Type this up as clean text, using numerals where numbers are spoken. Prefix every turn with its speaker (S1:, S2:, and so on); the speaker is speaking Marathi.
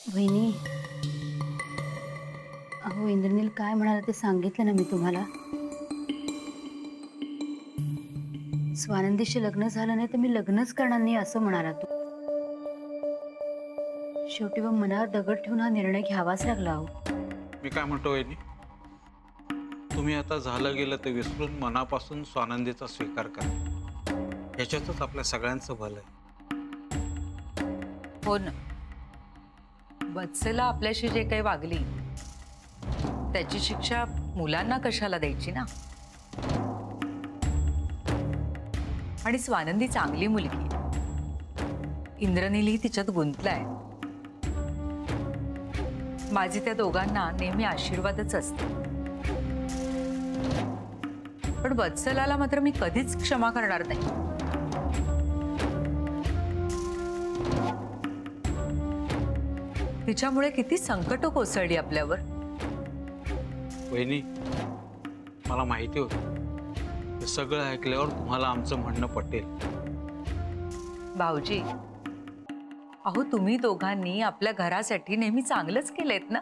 S1: वहिनी, अहो इंद्रनील काय म्हणाला ते सांगितलं ना मी तुम्हाला. स्वानंदीशी लग्न झालं नाही तर मी लग्नच करणार नाही असं म्हणाला तू. शेवटी मग मनावर दगड ठेवून हा निर्णय घ्यावाच लागला. अहो
S2: मी काय म्हणतो वहिनी, तुम्ही आता झालं गेलं ते विसरून मनापासून स्वानंदीचा स्वीकार करा. ह्याच्यातच आपल्या सगळ्यांचं भलं आहे.
S3: हो ना, वत्सला आपल्याशी जे काही वागली त्याची शिक्षा मुलांना कशाला द्यायची ना. आणि स्वानंदी चांगली मुलगी, इंद्रनीलही तिच्यात गुंतलाय. माझे त्या दोघांना नेहमी आशीर्वादच असते. पण वत्सलाला मात्र मी कधीच क्षमा करणार नाही. तिच्यामुळे किती संकट कोसळली आपल्यावर.
S2: वहिनी, मला माहिती होतं हे सगळं ऐकल्यावर तुम्हाला आमचं म्हणणं पटेल.
S3: भाऊजी, अहो तुम्ही दोघांनी आपल्या घरासाठी नेहमी चांगलंच केलंयत ना.